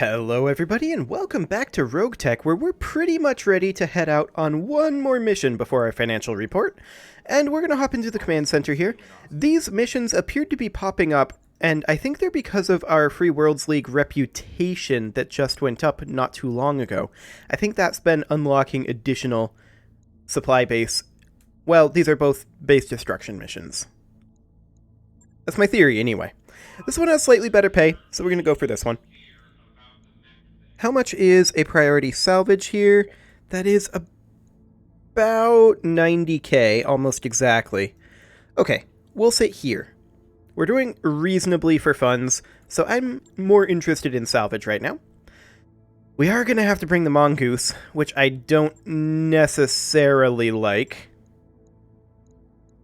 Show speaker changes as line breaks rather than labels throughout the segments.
Hello everybody and welcome back to RogueTech, where we're pretty much ready to head out on one more mission before our financial report. And we're going to hop into the command center here. These missions appeared to be popping up, and I think they're because of our Free Worlds League reputation that just went up not too long ago. I think that's been unlocking additional supply base. Well, these are both base destruction missions. That's my theory anyway. This one has slightly better pay, so we're going to go for this one. How much is a priority salvage here? That is about 90k, almost exactly. Okay, we'll sit here. We're doing reasonably for funds, so I'm more interested in salvage right now. We are going to have to bring the mongoose, which I don't necessarily like,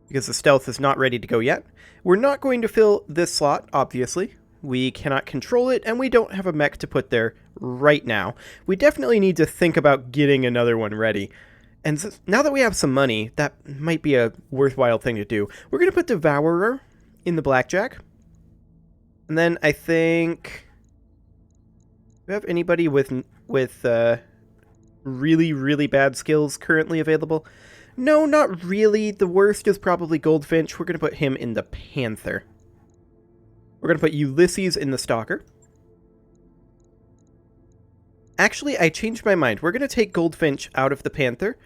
because the stealth is not ready to go yet. We're not going to fill this slot, obviously. We cannot control it, and we don't have a mech to put there right now. We definitely need to think about getting another one ready. And now that we have some money, that might be a worthwhile thing to do. We're going to put Devourer in the blackjack. And then I think... Do we have anybody with really, really bad skills currently available? No, not really. The worst is probably Goldfinch. We're going to put him in the Panther. We're going to put Ulysses in the Stalker. Actually, I changed my mind. We're going to take Goldfinch out of the Panther,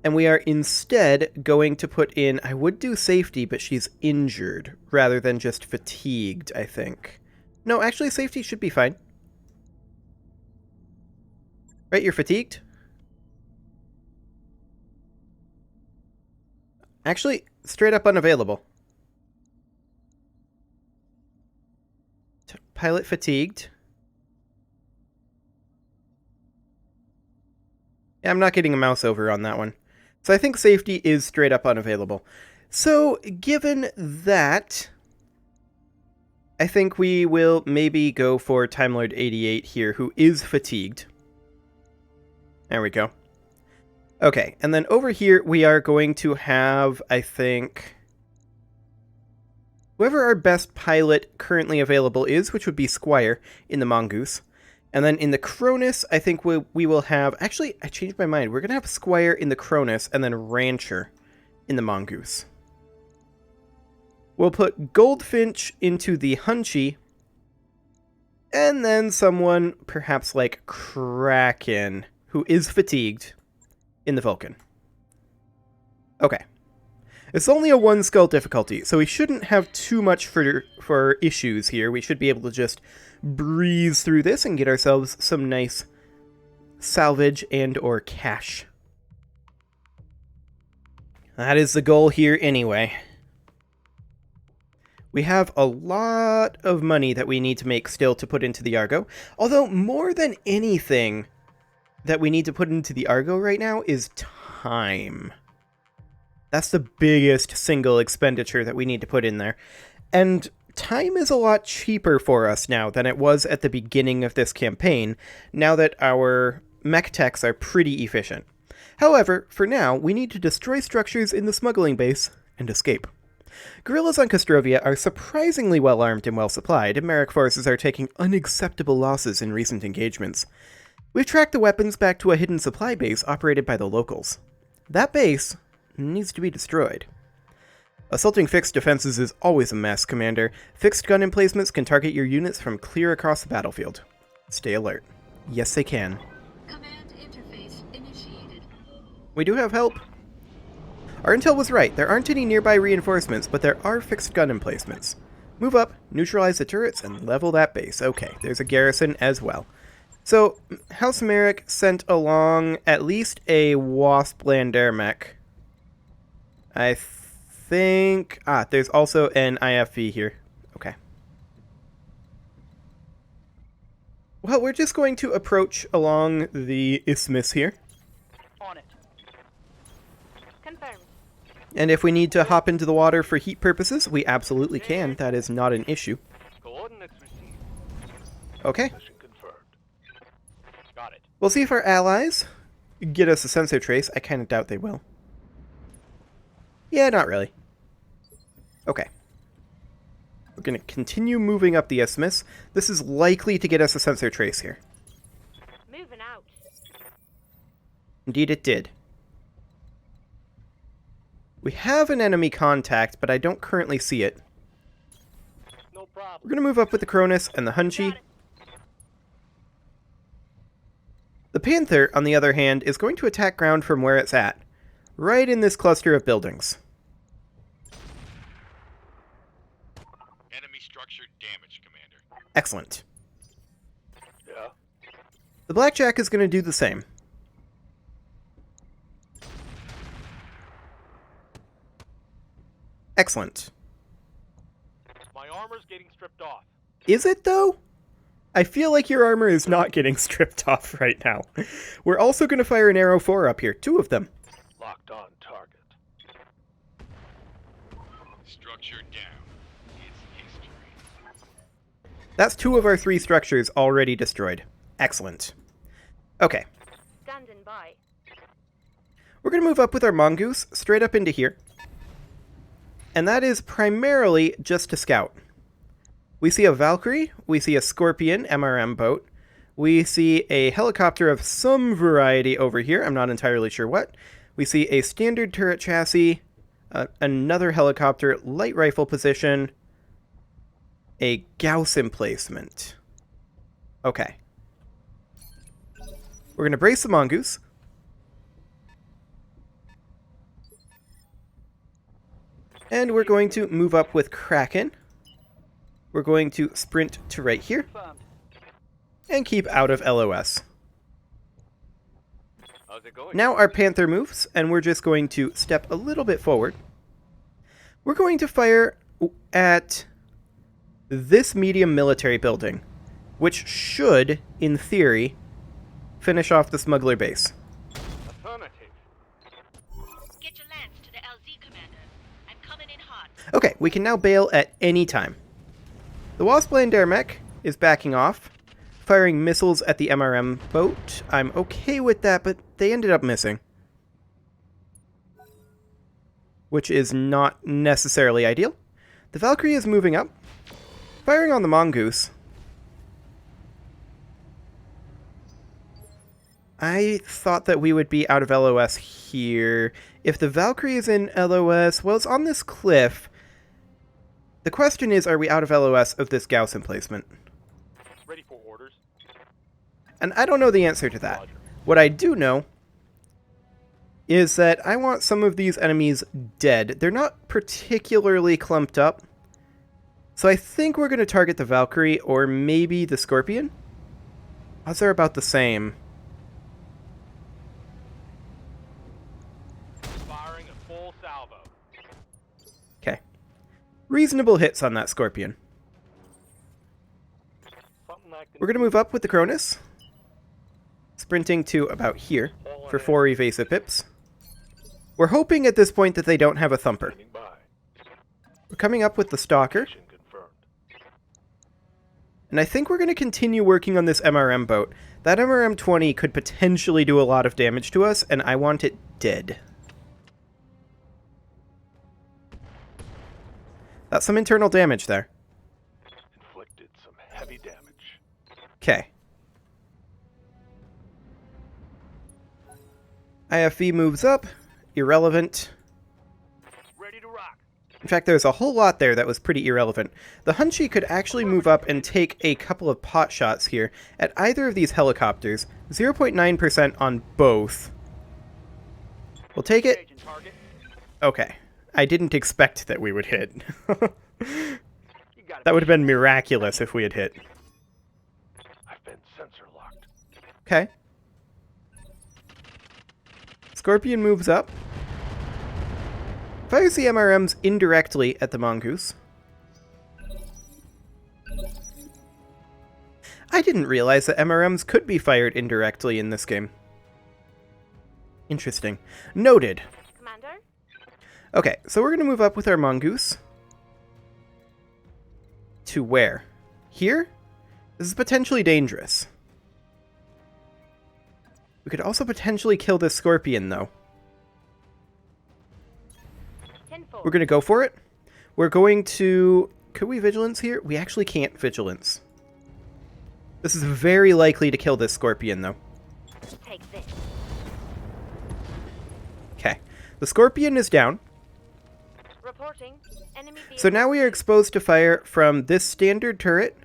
and we are instead going to put in... I would do Safety, but she's injured, rather than just fatigued, I think. No, actually, Safety should be fine. Right, you're fatigued? Actually, straight up unavailable. Pilot fatigued. Yeah, I'm not getting a mouse over on that one. So I think Safety is straight up unavailable. So, given that, I think we will maybe go for Time Lord 88 here, who is fatigued. There we go. Okay, and then over here we are going to have, I think... whoever our best pilot currently available is, which would be Squire in the Mongoose. And then in the Cronus, I think we will have... Actually, I changed my mind. We're going to have Squire in the Cronus and then Rancher in the Mongoose. We'll put Goldfinch into the Hunchy. And then someone, perhaps like Kraken, who is fatigued, in the Vulcan. Okay. It's only a 1 skull difficulty, so we shouldn't have too much for issues here. We should be able to just breeze through this and get ourselves some nice salvage and or cash. That is the goal here anyway. We have a lot of money that we need to make still to put into the Argo. Although, more than anything that we need to put into the Argo right now is time. That's the biggest single expenditure that we need to put in there. And time is a lot cheaper for us now than it was at the beginning of this campaign, now that our mech techs are pretty efficient. However, for now, we need to destroy structures in the smuggling base and escape. Guerrillas on Kostrovia are surprisingly well armed and well supplied, and Merrick forces are taking unacceptable losses in recent engagements. We've tracked the weapons back to a hidden supply base operated by the locals. That base needs to be destroyed. Assaulting fixed defenses is always a mess, Commander. Fixed gun emplacements can target your units from clear across the battlefield. Stay alert. Yes, they can.
Command interface initiated.
We do have help. Our intel was right. There aren't any nearby reinforcements, but there are fixed gun emplacements. Move up, neutralize the turrets, and level that base. Okay, there's a garrison as well. So, House Merrick sent along at least a Wasp land air mech. I think... there's also an IFV here. Okay. Well, we're just going to approach along the isthmus here.
On it. Confirmed.
And if we need to hop into the water for heat purposes, we absolutely can. That is not an issue.
Coordinates received.
Okay.
Mission confirmed. Got it.
We'll see if our allies get us a sensor trace. I kind of doubt they will. Yeah, not really. Okay. We're going to continue moving up the isthmus. This is likely to get us a sensor trace here. Indeed it did. We have an enemy contact, but I don't currently see it.
No problem.
We're going to move up with the Cronus and the Hunchy. The Panther, on the other hand, is going to attack ground from where it's at. Right in this cluster of buildings.
Enemy structure damaged, Commander.
Excellent.
Yeah.
The Blackjack is going to do the same. Excellent.
My armor's getting stripped off.
Is it, though? I feel like your armor is not getting stripped off right now. We're also going to fire an Arrow 4 up here. 2 of them.
Locked on target.
Structure down. It's history.
That's 2 of our 3 structures already destroyed. Excellent. Okay.
Standing by.
We're going to move up with our Mongoose straight up into here. And that is primarily just to scout. We see a Valkyrie, we see a Scorpion MRM boat, we see a helicopter of some variety over here, I'm not entirely sure what. We see a standard turret chassis, another helicopter, light rifle position, a Gauss emplacement. Okay. We're going to brace the Mongoose. And we're going to move up with Kraken. We're going to sprint to right here.
Confirmed.
And keep out of LOS.
How's it going?
Now our Panther moves, and we're just going to step a little bit forward. We're going to fire at this medium military building, which should, in theory, finish off the smuggler base.
Affirmative.
Get your lance to the LZ, Commander. I'm coming in hot.
Okay, we can now bail at any time. The Waspland Air Mech is backing off, firing missiles at the MRM boat. I'm okay with that, but they ended up missing. Which is not necessarily ideal. The Valkyrie is moving up, firing on the Mongoose. I thought that we would be out of LOS here. If the Valkyrie is in LOS, well, it's on this cliff. The question is, are we out of LOS of this Gauss emplacement?
Ready for orders.
And I don't know the answer to that. What I do know is that I want some of these enemies dead. They're not particularly clumped up. So I think we're going to target the Valkyrie or maybe the Scorpion. Odds are about the same.
Firing a full salvo.
Okay. Reasonable hits on that Scorpion.
Something I can
We're going to move up with the Cronus. Sprinting to about here for 4 evasive pips. We're hoping at this point that they don't have a Thumper.
standing by.
We're coming up with the Stalker.
Mission confirmed.
And I think we're going to continue working on this MRM boat. That MRM-20 could potentially do a lot of damage to us, and I want it dead. That's some internal damage there.
Inflicted some heavy damage.
Okay. IFV moves up. Irrelevant.
Ready to rock.
In fact, there's a whole lot there that was pretty irrelevant. The Hunchy could actually move up and take a couple of pot shots here at either of these helicopters. 0.9% on both. We'll take it.
Engaging target.
Okay. I didn't expect that we would hit.
You got
That would have been miraculous if we had hit.
I've been sensor locked.
Okay. Scorpion moves up. Fires the MRMs indirectly at the Mongoose. I didn't realize that MRMs could be fired indirectly in this game. Interesting. Noted.
Commander?
Okay, so we're going to move up with our Mongoose. To where? Here? This is potentially dangerous. We could also potentially kill this Scorpion, though. We're going to go for it. We're going to... Could we Vigilance here? We actually can't Vigilance. This is very likely to kill this Scorpion, though.
Take this.
The Scorpion is down.
Reporting. Enemy
So now we are exposed to fire from this standard turret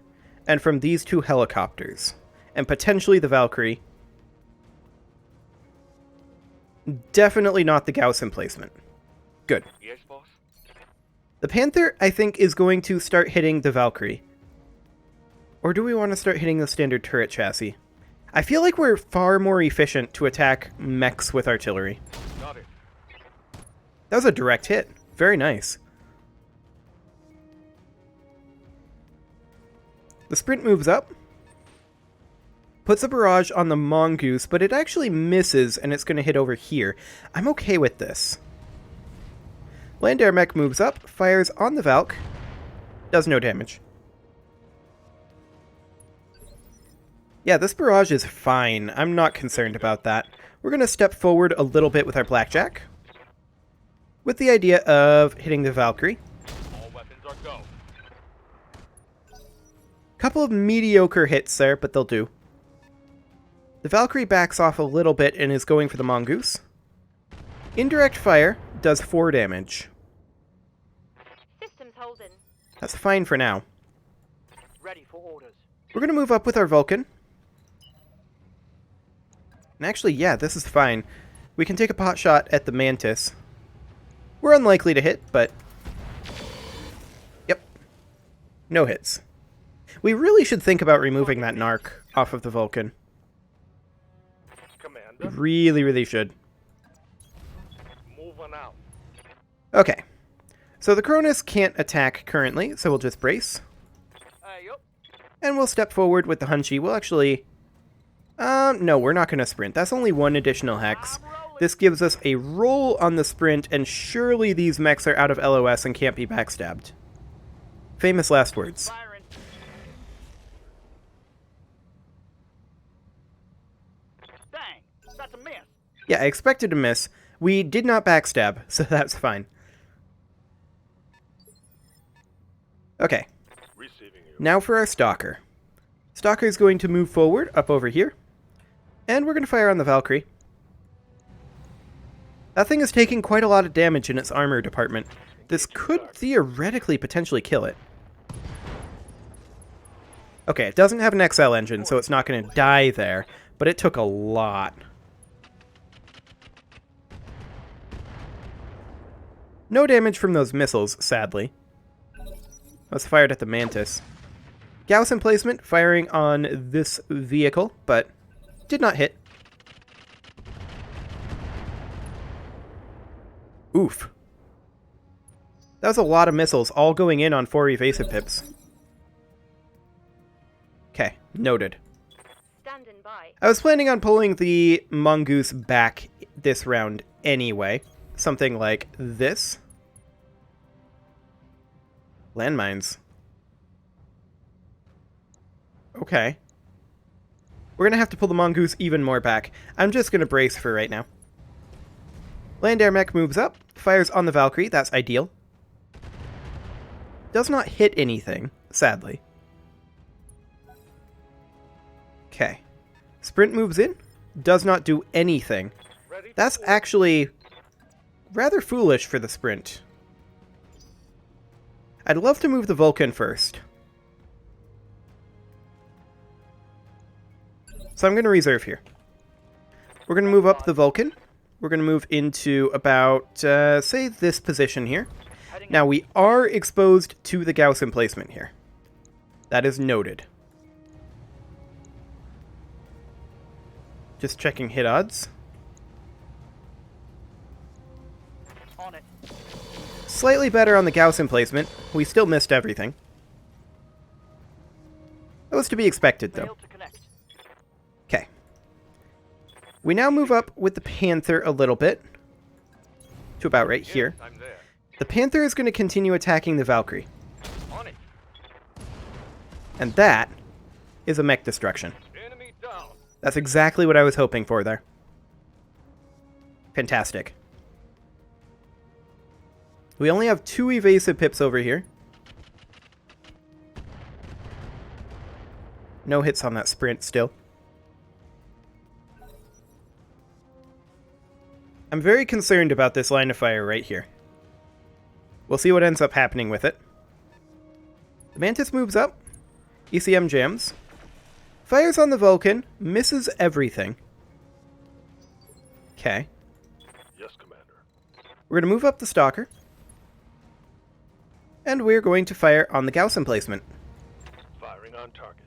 and from these two helicopters. And potentially the Valkyrie. Definitely not the Gauss emplacement. Good.
Yes, boss?
The Panther, I think, is going to start hitting the Valkyrie. Or do we want to start hitting the standard turret chassis? I feel like we're far more efficient to attack mechs with artillery.
Got it.
That was a direct hit. Very nice. The Sprint moves up. Puts a barrage on the Mongoose, but it actually misses, and it's going to hit over here. I'm okay with this. Land Air Mech moves up, fires on the Valk. Does no damage. Yeah, this barrage is fine. I'm not concerned about that. We're going to step forward a little bit with our Blackjack, with the idea of hitting the Valkyrie.
All weapons are go.
Couple of mediocre hits there, but they'll do. The Valkyrie backs off a little bit and is going for the Mongoose. Indirect fire does 4 damage.
Systems holding.
That's fine for now.
Ready for orders.
We're going to move up with our Vulcan. And actually, yeah, this is fine. We can take a pot shot at the Mantis. We're unlikely to hit, but... Yep. No hits. We really should think about removing that Narc off of the Vulcan.
Commander,
Really, really should.
moving out.
Okay. So the Cronus can't attack currently, so we'll just brace.
Hey, up.
And we'll step forward with the Hunchy. We'll actually... no, we're not going to sprint. That's only 1 additional hex. This gives us a roll on the sprint, and surely these mechs are out of LOS and can't be backstabbed. Famous last words.
Firing. Dang, that's a miss.
Yeah, I expected to miss. We did not backstab, so that's fine. Okay,
Receiving you.
now for our Stalker. Stalker is going to move forward, up over here. And we're going to fire on the Valkyrie. That thing is taking quite a lot of damage in its armor department. This could theoretically potentially kill it. Okay, it doesn't have an XL engine, so it's not going to die there, but it took a lot. No damage from those missiles, sadly. That's fired at the Mantis. Gauss emplacement, firing on this vehicle, but did not hit. Oof. That was a lot of missiles, all going in on 4 evasive pips. Okay, noted.
Standing by.
I was planning on pulling the Mongoose back this round anyway. Something like this. Landmines. Okay. We're going to have to pull the Mongoose even more back. I'm just going to brace for right now. Land Air Mech moves up, fires on the Valkyrie. That's ideal. Does not hit anything, sadly. Okay. Sprint moves in. Does not do anything.
Ready.
That's actually rather foolish for the Sprint. I'd love to move the Vulcan first. So I'm going to reserve here. We're going to move up the Vulcan. We're going to move into about, say, this position here. Now, we are exposed to the Gauss emplacement here. That is noted. Just checking hit odds.
On it.
Slightly better on the Gauss emplacement. We still missed everything. That was to be expected, though.
Failed to connect.
Okay. We now move up with the Panther a little bit. To about right here.
Yes, I'm there.
The Panther is going to continue attacking the Valkyrie.
On it.
And that is a mech destruction.
Enemy down.
That's exactly what I was hoping for there. Fantastic. We only have 2 evasive pips over here. No hits on that sprint still. I'm very concerned about this line of fire right here. We'll see what ends up happening with it. The Mantis moves up. ECM jams. Fires on the Vulcan. Misses everything. Okay.
Yes, Commander.
We're going to move up the Stalker. And we're going to fire on the Gauss emplacement.
Firing on target.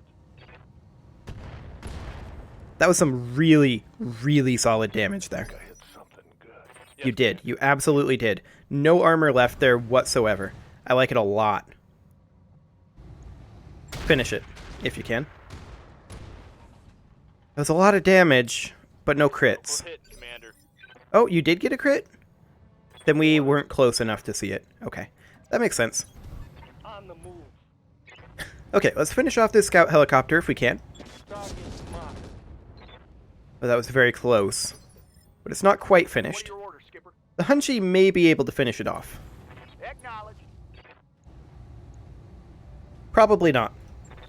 That was some really, really solid damage there.
I hit something good.
You did. You absolutely did. No armor left there whatsoever. I like it a lot. Finish it, if you can. That was a lot of damage, but no crits.
Hit, Commander.
Oh, you did get a crit? Then we weren't close enough to see it. Okay, that makes sense.
On the move.
Okay, let's finish off this scout helicopter if we can.
Target marked.
Oh, that was very close. But it's not quite
What are
finished.
your orders, Skipper?
The Hunchy may be able to finish it off.
Acknowledge.
Probably not.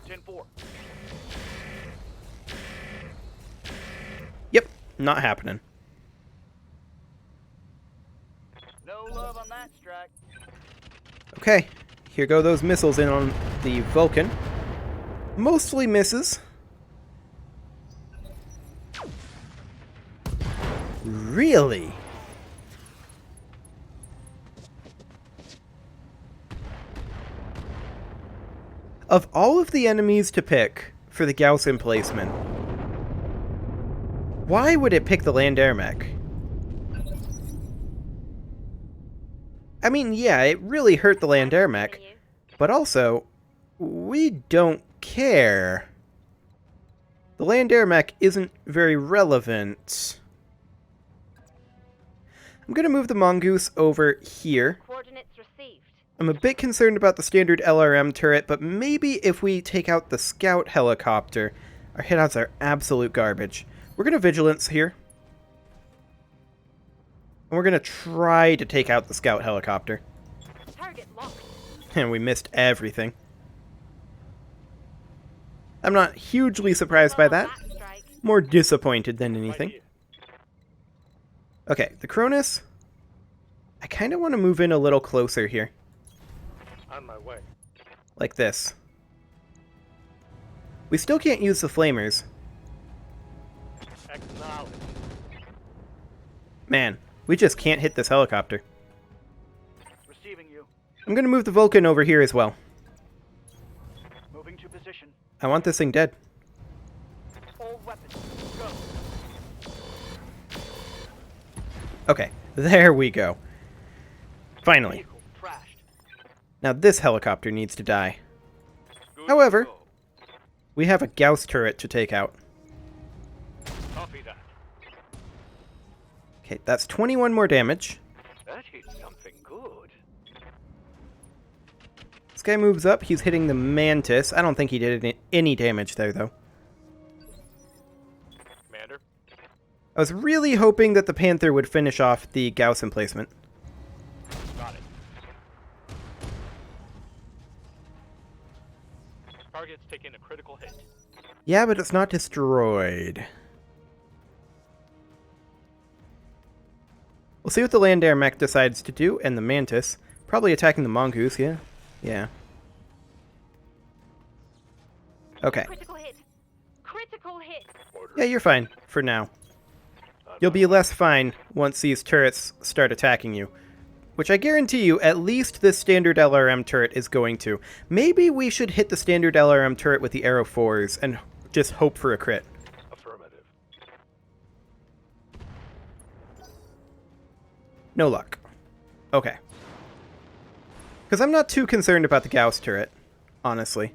10-4.
Yep, not happening.
No love on that strike.
Okay, here go those missiles in on the Vulcan. Mostly misses. Really? Of all of the enemies to pick for the Gauss emplacement, why would it pick the land air mech? I mean, yeah, it really hurt the land air mech, but also, we don't care. The land air mech isn't very relevant. I'm going to move the Mongoose over here.
Coordinates received.
I'm a bit concerned about the standard LRM turret, but maybe if we take out the scout helicopter, our hit odds are absolute garbage. We're going to Vigilance here. And we're going to try to take out the scout helicopter.
Target locked.
And we missed everything. I'm not hugely surprised by that.
Strike.
More disappointed than anything. Okay, the Cronus. I kind of want to move in a little closer here.
On my way.
Like this. We still can't use the Flamers.
Acknowledge.
Man, we just can't hit this helicopter.
Receiving you.
I'm going to move the Vulcan over here as well.
Moving to position.
I want this thing dead.
All weapons. Go.
Okay, there we go. Finally.
Vehicle trashed.
Now this helicopter needs to die.
Good
However,
to go.
we have a Gauss turret to take out.
Copy that.
Okay, that's 21 more damage.
That hit something good.
This guy moves up. He's hitting the Mantis. I don't think he did any damage there, though.
Commander.
I was really hoping that the Panther would finish off the Gauss emplacement.
Got it. Target's taking a critical hit.
Yeah, but it's not destroyed. We'll see what the land air mech decides to do, and the Mantis. Probably attacking the Mongoose, yeah. Yeah. Okay.
Critical hit. Critical hit.
Order.
Yeah, you're fine, for now. You'll be less fine once these turrets start attacking you. Which I guarantee you, at least this standard LRM turret is going to. Maybe we should hit the standard LRM turret with the Arrow 4s and just hope for a crit.
Affirmative.
No luck. Okay. Because I'm not too concerned about the Gauss turret, honestly.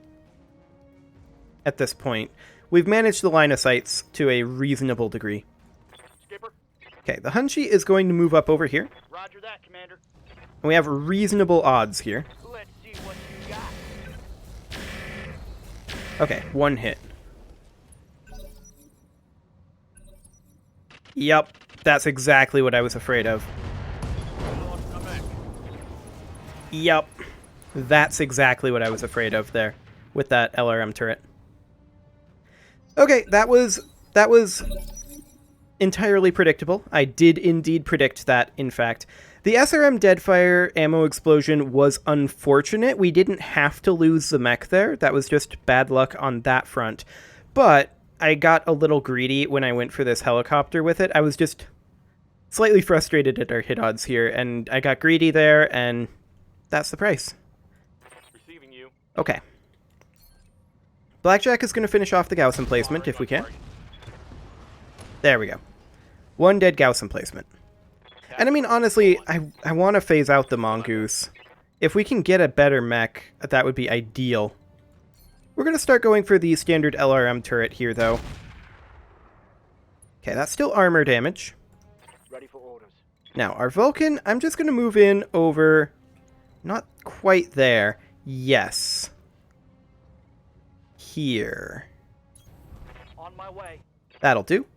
At this point. We've managed the line of sights to a reasonable degree.
Skipper.
Okay, the Hunchy is going to move up over here.
Roger that, Commander.
And we have reasonable odds here.
Let's see what you got.
Okay, one hit. Yep, that's exactly what I was afraid of.
Lost the mech.
Yep, that's exactly what I was afraid of there with that LRM turret. Okay, that was entirely predictable. I did indeed predict that, in fact. The SRM Deadfire ammo explosion was unfortunate. We didn't have to lose the mech there. That was just bad luck on that front. But I got a little greedy when I went for this helicopter with it. I was just slightly frustrated at our hit odds here, and I got greedy there, and that's the price.
Receiving you.
Okay. Blackjack is going to finish off the Gauss emplacement if we can. There we go. One dead Gauss emplacement. And I mean, honestly, I want to phase out the Mongoose. If we can get a better mech, that would be ideal. We're going to start going for the standard LRM turret here, though. Okay, that's still armor damage.
Ready for orders.
Now, our Vulcan, I'm just going to move in over... Not quite there. Yes. Here.
On my way.
That'll do.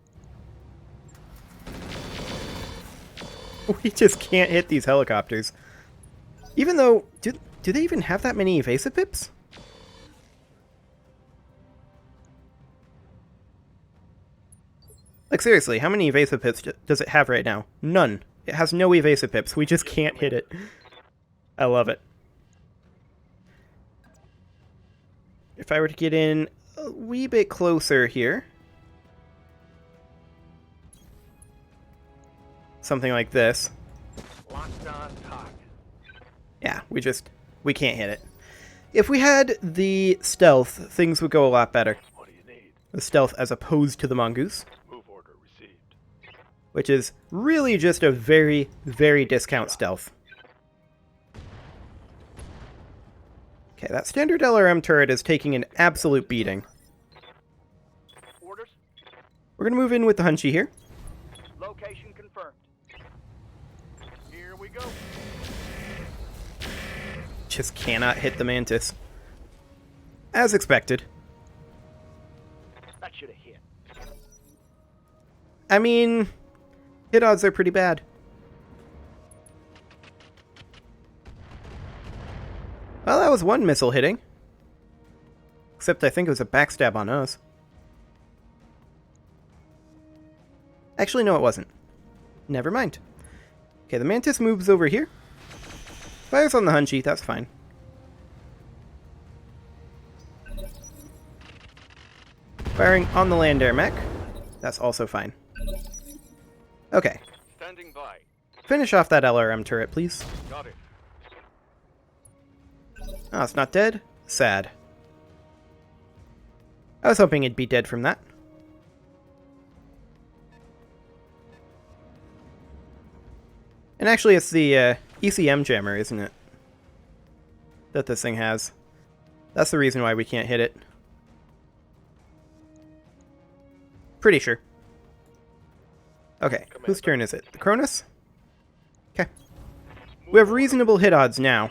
We just can't hit these helicopters. Even though... Do they even have that many evasive pips? Like, seriously, how many evasive pips does it have right now? None. It has no evasive pips. We just can't hit it. I love it. If I were to get in a wee bit closer here... Something like this.
Locked on target.
Yeah, we can't hit it. If we had the stealth, things would go a lot better.
What do you need?
The stealth as opposed to the Mongoose,
Move order received.
which is really just a very, very discount stealth. Okay, that standard LRM turret is taking an absolute beating.
Orders.
We're going to move in with the Hunchy here.
Location confirmed. Here we go.
Just cannot hit the Mantis. As expected.
That should have hit.
I mean, hit odds are pretty bad. Well, that was one missile hitting. Except I think it was a backstab on us. Actually, no, it wasn't. Never mind. Okay, the Mantis moves over here. Fires on the Hunchy, that's fine. Firing on the land air mech. That's also fine. Okay.
Standing by.
Finish off that LRM turret, please.
Got it.
Oh, it's not dead? Sad. I was hoping it'd be dead from that. And actually, it's the ECM jammer, isn't it? That this thing has. That's the reason why we can't hit it. Pretty sure. Okay, whose turn is it? The Cronus? Okay. We have reasonable hit odds now.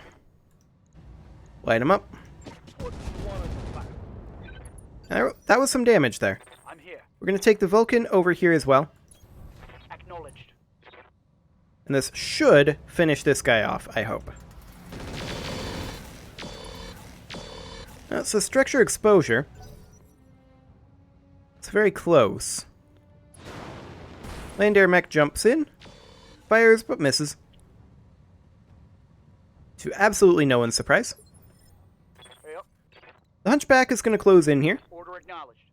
Light him up. That was some damage there.
I'm here.
We're going to take the Vulcan over here as well.
Acknowledged.
And this should finish this guy off, I hope. So structure exposure. It's very close. Land air mech jumps in, fires but misses. To absolutely no one's surprise.
Yep.
The Hunchback is going to close in here,
Order acknowledged.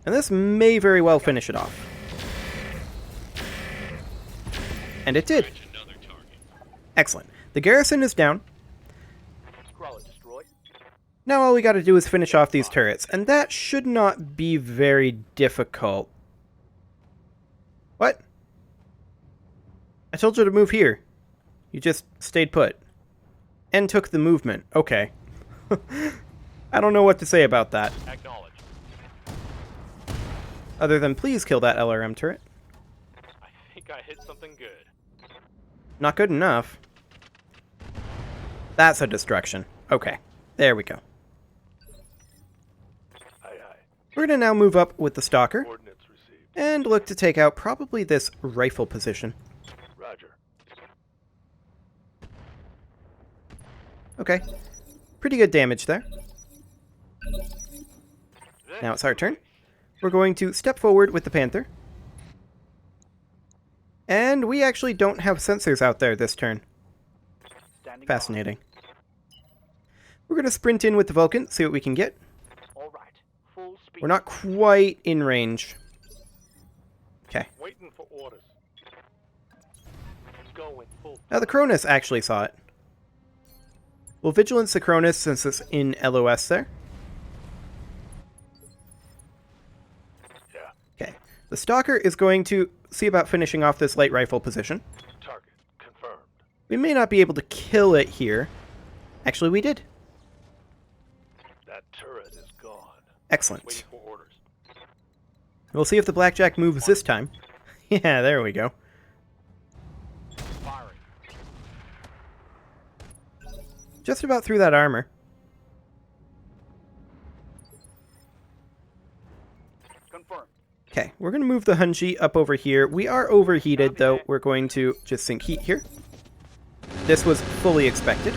and this may very well finish it off. And it did.
Catch another target.
Excellent. The garrison is down.
Crawler destroyed.
Now all we gotta do is finish off these turrets, and that should not be very difficult. What? I told you to move here. You just stayed put. And took the movement. Okay. I don't know what to say about that.
Acknowledged.
Other than please kill that LRM turret.
I think I hit something good.
Not good enough. That's a destruction. Okay. There we go.
Aye, aye.
We're gonna now move up with the Stalker.
Coordinates received.
And look to take out probably this rifle position.
Roger.
Okay. Pretty good damage there. Now it's our turn. We're going to step forward with the Panther. And we actually don't have sensors out there this turn.
Standing
Fascinating. We're going to sprint in with the Vulcan, see what we can get.
by. All right. Full speed.
We're not quite in range. Okay.
Waiting for orders. Going full.
Now the Cronus actually saw it. We'll Vigilance the Cronus since it's in LOS there.
Yeah.
Okay. The Stalker is going to see about finishing off this light rifle position.
Target confirmed.
We may not be able to kill it here. Actually, we did.
That turret is gone.
Excellent.
Waiting for orders.
We'll see if the Blackjack moves this time. Yeah, there we go.
Firing.
Just about through that armor.
Confirmed.
Okay, we're going to move the Hunji up over here. We are overheated, though. We're going to just sink heat here. This was fully expected.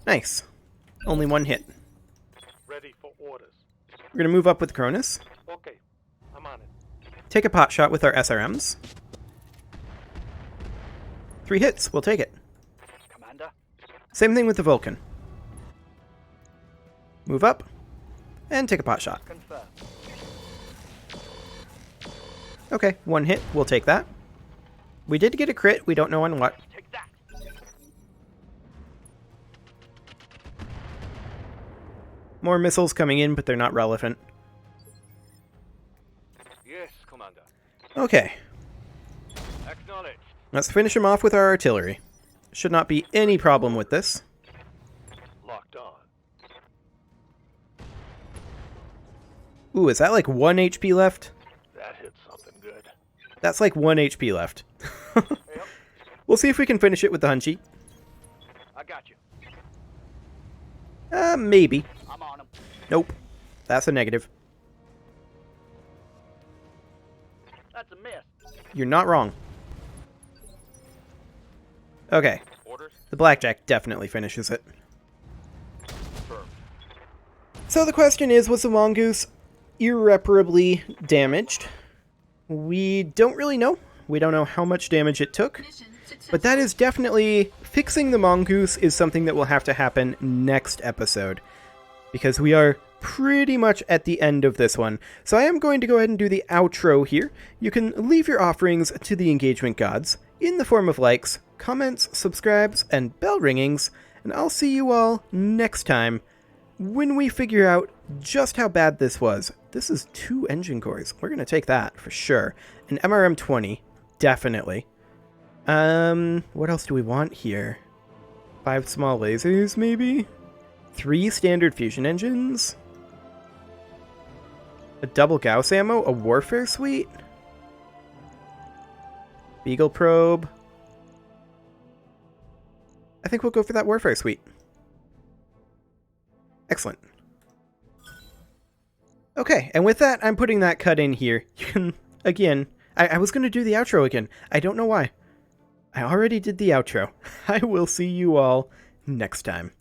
Nice. Only one hit.
Ready for orders.
We're going to move up with Cronus.
Okay. I'm on it.
Take a pot shot with our SRMs. 3 hits. We'll take it.
Commander.
Same thing with the Vulcan. Move up. And take a pot shot.
Confirmed.
Okay, 1 hit. We'll take that. We did get a crit. We don't know on what.
Take that.
More missiles coming in, but they're not relevant.
Yes, Commander.
Okay,
Acknowledged.
let's finish him off with our artillery. Should not be any problem with this.
Locked on.
Ooh, is that like 1 HP left?
That hit something good.
That's like 1 HP left.
Yep.
We'll see if we can finish it with the Hunchi.
I got you.
Maybe.
I'm on him.
Nope. That's a negative.
That's a miss.
You're not wrong. Okay,
Orders.
the Blackjack definitely finishes it.
Confirmed.
So the question is, was the Mongoose irreparably damaged? We don't really know. We don't know how much damage it took. But that is definitely... Fixing the Mongoose is something that will have to happen next episode. Because we are pretty much at the end of this one. So I am going to go ahead and do the outro here. You can leave your offerings to the engagement gods in the form of likes, comments, subscribes, and bell ringings. And I'll see you all next time when we figure out just how bad this was. This is 2 engine cores. We're going to take that for sure. An MRM-20, definitely. What else do we want here? 5 small lasers, maybe? 3 standard fusion engines? A double Gauss ammo? A warfare suite? Beagle probe? I think we'll go for that warfare suite. Excellent. Okay, and with that, I'm putting that cut in here. You can, again, I was going to do the outro again. I don't know why. I already did the outro. I will see you all next time.